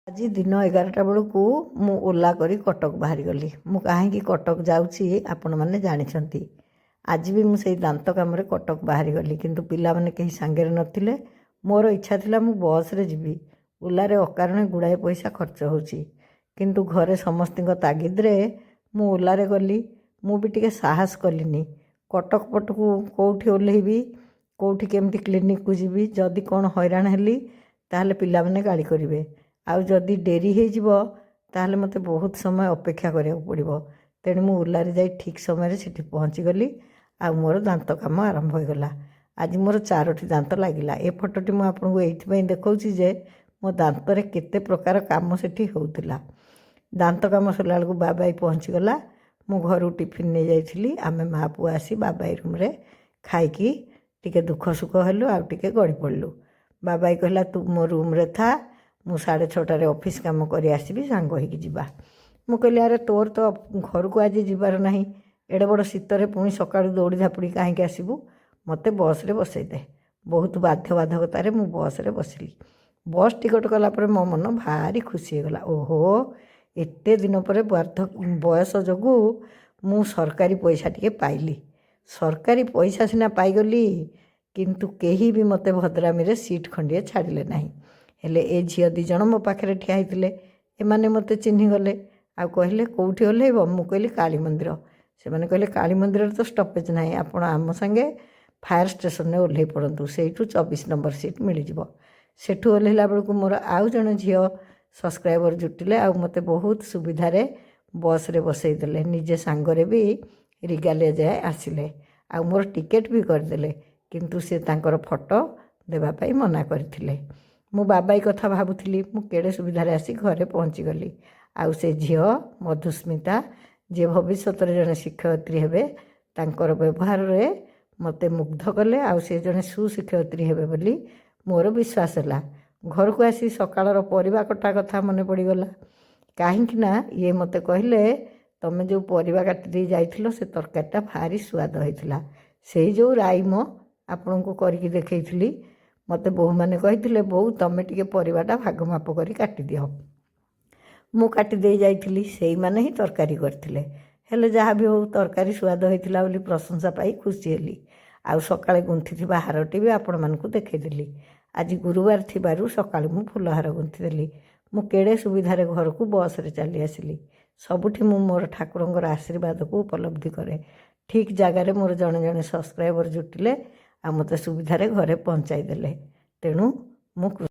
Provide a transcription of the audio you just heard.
ଆଜି ଦିନ 11ଟା ବେଳକୁ ମୁଁ ଓଲା କରି କଟକ ବାହାରିଗଲି। ମୁଁ କାହିଁକି କଟକ ଯାଉଛି ଆପଣମାନେ ଜାଣିଛନ୍ତି। ଆଜି ବି ମୁଁ ସେଇ ଦାନ୍ତ କାମରେ କଟକ ବାହାରିଗଲି, କିନ୍ତୁ ପିଲାମାନେ କେହି ସାଙ୍ଗରେ ନଥିଲେ। ମୋର ଇଚ୍ଛା ଥିଲା ମୁଁ ବସ୍ରେ ଯିବି। ଓଲାରେ ଅକାରଣେ ଗୁଡ଼ାଏ ପଇସା ଖର୍ଚ୍ଚ ହେଉଛି, କିନ୍ତୁ ଘରେ ସମସ୍ତଙ୍କ ତାଗିଦରେ ମୁଁ ଓଲାରେ ଗଲି। ମୁଁ ବି ଟିକେ ସାହସ କଲିନି। କଟକ ପଟକୁ କେଉଁଠି ଓହ୍ଲେଇବି, କେଉଁଠି କେମିତି କ୍ଲିନିକକୁ ଯିବି। ଯଦି କ'ଣ ହଇରାଣ ହେଲି ତାହେଲେ ପିଲାମାନେ ଗାଳି କରିବେ, ଆଉ ଯଦି ଡେରି ହେଇଯିବ ତାହେଲେ ମୋତେ ବହୁତ ସମୟ ଅପେକ୍ଷା କରିବାକୁ ପଡ଼ିବ। ତେଣୁ ମୁଁ ଓଲାରେ ଯାଇ ଠିକ୍ ସମୟରେ ସେଠି ପହଞ୍ଚିଗଲି, ଆଉ ମୋର ଦାନ୍ତ କାମ ଆରମ୍ଭ ହୋଇଗଲା। ଆଜି ମୋର 4ଟି ଦାନ୍ତ ଲାଗିଲା। ଏ ଫଟୋଟି ମୁଁ ଆପଣଙ୍କୁ ଏଇଥିପାଇଁ ଦେଖାଉଛି ଯେ ମୋ ଦାନ୍ତରେ କେତେ ପ୍ରକାର କାମ ସେଠି ହେଉଥିଲା। ଦାନ୍ତ କାମ ସରିଲା ବେଳକୁ ବାବାଇ ପହଞ୍ଚିଗଲା। ମୁଁ ଘରୁ ଟିଫିନ୍ ନେଇଯାଇଥିଲି। ଆମେ ମା' ପୁଅ ଆସି ବାବାଇ ରୁମ୍ରେ ଖାଇକି ଟିକେ ଦୁଃଖ ସୁଖ ହେଲୁ, ଆଉ ଟିକେ ଗଡ଼ି ପଡ଼ିଲୁ। ବାବାଇ କହିଲା ତୁ ମୋ ରୁମ୍ରେ ଥା, ମୁଁ 6:30ଟାରେ ଅଫିସ୍ କାମ କରି ଆସିବି, ସାଙ୍ଗ ହୋଇକି ଯିବା। ମୁଁ କହିଲି ଆରେ ତୋର ତ ଘରକୁ ଆଜି ଯିବାର ନାହିଁ, ଏଡ଼େ ବଡ଼ ଶୀତରେ ପୁଣି ସକାଳୁ ଦୌଡ଼ି ଧାପଡ଼ି କାହିଁକି ଆସିବୁ, ମୋତେ ବସ୍ରେ ବସେଇ ଦେ। ବହୁତ ବାଧ୍ୟବାଧକତାରେ ମୁଁ ବସ୍ରେ ବସିଲି। ବସ୍ ଟିକଟ କଲା ପରେ ମୋ ମନ ଭାରି ଖୁସି ହେଇଗଲା। ଓହୋ, ଏତେ ଦିନ ପରେ ବୟସ ଯୋଗୁଁ ମୁଁ ସରକାରୀ ପଇସା ଟିକେ ପାଇଲି। ସରକାରୀ ପଇସା ସିନା ପାଇଗଲି, କିନ୍ତୁ କେହି ବି ମୋତେ ଭଦ୍ରାମୀରେ ସିଟ୍ ଖଣ୍ଡିଏ ଛାଡ଼ିଲେ ନାହିଁ। ହେଲେ ଏ ଝିଅ 2 ଜଣ ମୋ ପାଖରେ ଠିଆ ହେଇଥିଲେ। ଏମାନେ ମୋତେ ଚିହ୍ନିଗଲେ, ଆଉ କହିଲେ କେଉଁଠି ଓହ୍ଲେଇବ। ମୁଁ କହିଲି କାଳୀ ମନ୍ଦିର। ସେମାନେ କହିଲେ କାଳୀ ମନ୍ଦିରରେ ତ ଷ୍ଟପେଜ୍ ନାହିଁ, ଆପଣ ଆମ ସାଙ୍ଗେ ଫାୟାର ଷ୍ଟେସନରେ ଓହ୍ଲେଇ ପଡ଼ନ୍ତୁ, ସେଇଠୁ 24 ନମ୍ବର ସିଟ୍ ମିଳିଯିବ। ସେଠୁ ଓହ୍ଲେଇଲା ବେଳକୁ ମୋର ଆଉ ଜଣେ ଝିଅ ସବସ୍କ୍ରାଇବର ଜୁଟିଲେ, ଆଉ ମୋତେ ବହୁତ ସୁବିଧାରେ ବସ୍ରେ ବସେଇ ଦେଲେ। ନିଜେ ସାଙ୍ଗରେ ବି ରିଗାଲିଆ ଯାଏ ଆସିଲେ, ଆଉ ମୋର ଟିକେଟ୍ ବି କରିଦେଲେ, କିନ୍ତୁ ସେ ତାଙ୍କର ଫଟୋ ଦେବା ପାଇଁ ମନା କରିଥିଲେ। ମୁଁ ବାବାଇ କଥା ଭାବୁଥିଲି। ମୁଁ କେଡ଼େ ସୁବିଧାରେ ଆସି ଘରେ ପହଞ୍ଚିଗଲି। ଆଉ ସେ ଝିଅ ମଧୁସ୍ମିତା, ଯିଏ ଭବିଷ୍ୟତରେ ଜଣେ ଶିକ୍ଷୟିତ୍ରୀ ହେବେ, ତାଙ୍କର ବ୍ୟବହାରରେ ମୋତେ ମୁଗ୍ଧ କଲେ, ଆଉ ସେ ଜଣେ ସୁଶିକ୍ଷୟିତ୍ରୀ ହେବେ ବୋଲି ମୋର ବିଶ୍ୱାସ ହେଲା। ଘରକୁ ଆସି ସକାଳର ପରିବା କଟା କଥା ମନେ ପଡ଼ିଗଲା। କାହିଁକି ନା ଇଏ ମୋତେ କହିଲେ ତମେ ଯେଉଁ ପରିବା କାଟିଦେଇ ଯାଇଥିଲ ସେ ତରକାରୀଟା ଭାରି ସୁଆଦ ହେଇଥିଲା। ସେଇ ଯେଉଁ ରାଇମ ଆପଣଙ୍କୁ କରିକି ଦେଖେଇଥିଲି, ମୋତେ ବୋହୂମାନେ କହିଥିଲେ ବୋଉ ତମେ ଟିକେ ପରିବାଟା ଭାଗ ମାପ କରି କାଟିଦିଅ। ମୁଁ କାଟିଦେଇ ଯାଇଥିଲି, ସେଇମାନେ ହିଁ ତରକାରୀ କରିଥିଲେ। ହେଲେ ଯାହା ବି ହେଉ ତରକାରୀ ସୁଆଦ ହେଇଥିଲା ବୋଲି ପ୍ରଶଂସା ପାଇ ଖୁସି ହେଲି। ଆଉ ସକାଳେ ଗୁନ୍ଥିଥିବା ହାରଟି ବି ଆପଣମାନଙ୍କୁ ଦେଖେଇଦେଲି। ଆଜି ଗୁରୁବାର ଥିବାରୁ ସକାଳୁ ମୁଁ ଫୁଲହାର ଗୁନ୍ଥିଦେଲି। ମୁଁ କେଡ଼େ ସୁବିଧାରେ ଘରକୁ ବସ୍ରେ ଚାଲି ଆସିଲି। ସବୁଠି ମୁଁ ମୋର ଠାକୁରଙ୍କର ଆଶୀର୍ବାଦକୁ ଉପଲବ୍ଧି କରେ। ଠିକ୍ ଜାଗାରେ ମୋର ଜଣେ ଜଣେ ସବସ୍କ୍ରାଇବର ଜୁଟିଲେ, ଆଉ ମୋତେ ସୁବିଧାରେ ଘରେ ପହଞ୍ଚାଇ ଦେଲେ। ତେଣୁ ମୁଁ